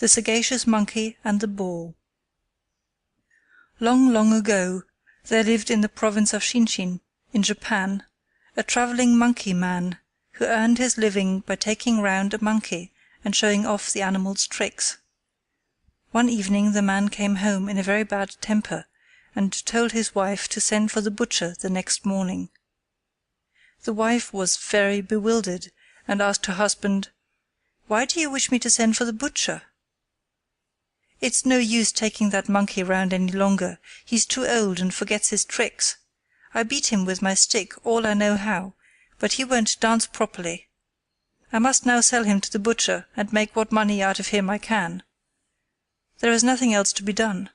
The Sagacious Monkey and the Boar. Long, long ago, there lived in the province of Shinshin, in Japan, a travelling monkey man who earned his living by taking round a monkey and showing off the animal's tricks. One evening the man came home in a very bad temper and told his wife to send for the butcher the next morning. The wife was very bewildered and asked her husband, "Why do you wish me to send for the butcher?" "It's no use taking that monkey round any longer. He's too old and forgets his tricks. I beat him with my stick all I know how, but he won't dance properly. I must now sell him to the butcher and make what money out of him I can. There is nothing else to be done."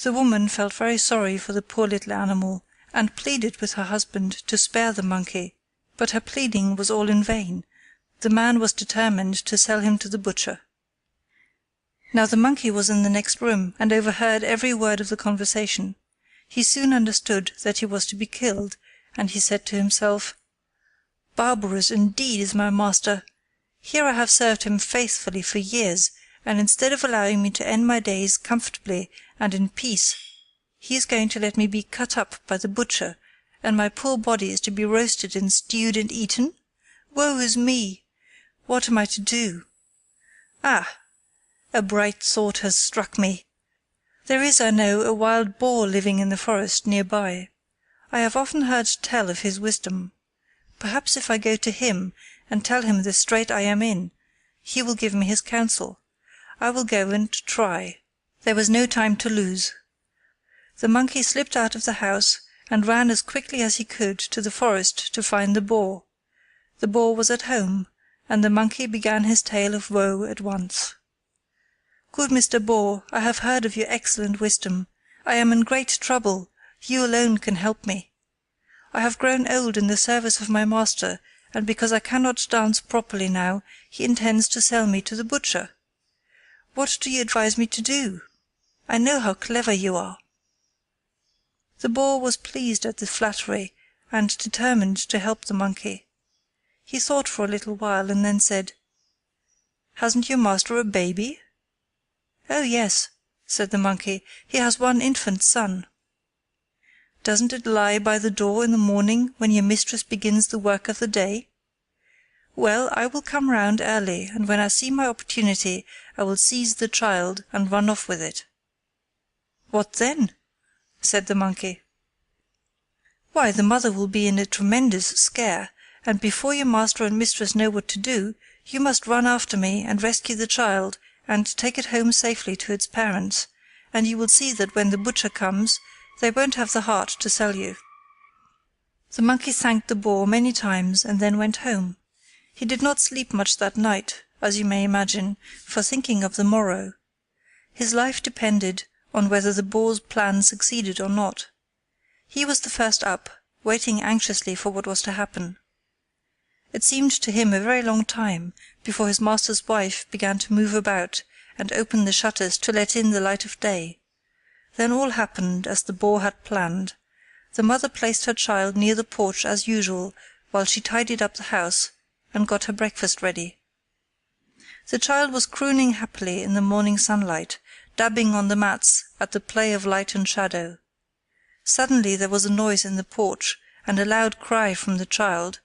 The woman felt very sorry for the poor little animal and pleaded with her husband to spare the monkey, but her pleading was all in vain. The man was determined to sell him to the butcher. Now the monkey was in the next room and overheard every word of the conversation. He soon understood that he was to be killed, and he said to himself, "Barbarous indeed is my master. Here I have served him faithfully for years, and instead of allowing me to end my days comfortably and in peace, he is going to let me be cut up by the butcher, and my poor body is to be roasted and stewed and eaten? Woe is me! What am I to do? Ah! A bright thought has struck me. There is, I know, a wild boar living in the forest near by. I have often heard tell of his wisdom. Perhaps if I go to him and tell him the strait I am in, he will give me his counsel. I will go and try." There was no time to lose. The monkey slipped out of the house and ran as quickly as he could to the forest to find the boar. The boar was at home, and the monkey began his tale of woe at once. "Good Mr. Boar, I have heard of your excellent wisdom. I am in great trouble. You alone can help me. I have grown old in the service of my master, and because I cannot dance properly now, he intends to sell me to the butcher. What do you advise me to do? I know how clever you are." The boar was pleased at the flattery and determined to help the monkey. He thought for a little while and then said, "Hasn't your master a baby?" "Oh, yes," said the monkey, "he has one infant son." "Doesn't it lie by the door in the morning when your mistress begins the work of the day? Well, I will come round early, and when I see my opportunity I will seize the child and run off with it." "What then?" said the monkey. "Why, the mother will be in a tremendous scare, and before your master and mistress know what to do, you must run after me and rescue the child and take it home safely to its parents, and you will see that when the butcher comes they won't have the heart to sell you." The monkey thanked the boar many times and then went home. He did not sleep much that night, as you may imagine, for thinking of the morrow. His life depended on whether the boar's plan succeeded or not. He was the first up, waiting anxiously for what was to happen. It seemed to him a very long time before his master's wife began to move about and open the shutters to let in the light of day. Then all happened as the boar had planned. The mother placed her child near the porch as usual while she tidied up the house and got her breakfast ready. The child was crooning happily in the morning sunlight, dabbing on the mats at the play of light and shadow. Suddenly there was a noise in the porch and a loud cry from the child.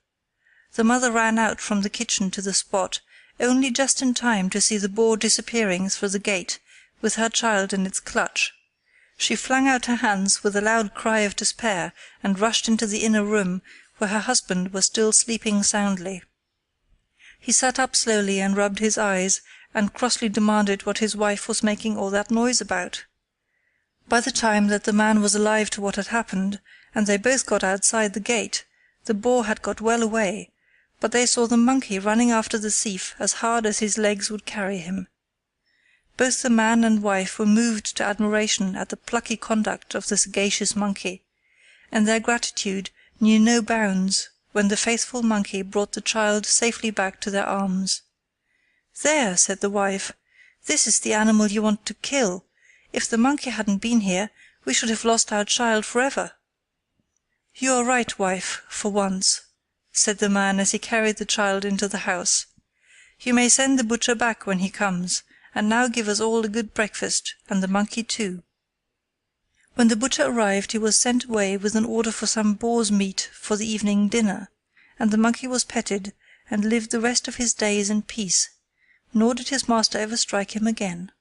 The mother ran out from the kitchen to the spot, only just in time to see the boar disappearing through the gate with her child in its clutch. She flung out her hands with a loud cry of despair and rushed into the inner room where her husband was still sleeping soundly. He sat up slowly and rubbed his eyes and crossly demanded what his wife was making all that noise about. By the time that the man was alive to what had happened, and they both got outside the gate, the boar had got well away, but they saw the monkey running after the thief as hard as his legs would carry him. Both the man and wife were moved to admiration at the plucky conduct of the sagacious monkey, and their gratitude knew no bounds when the faithful monkey brought the child safely back to their arms. "There," said the wife, "this is the animal you want to kill. If the monkey hadn't been here, we should have lost our child forever." "You are right, wife, for once," said the man as he carried the child into the house. "You may send the butcher back when he comes, and now give us all a good breakfast, and the monkey too." When the butcher arrived he was sent away with an order for some boar's meat for the evening dinner, and the monkey was petted and lived the rest of his days in peace, nor did his master ever strike him again.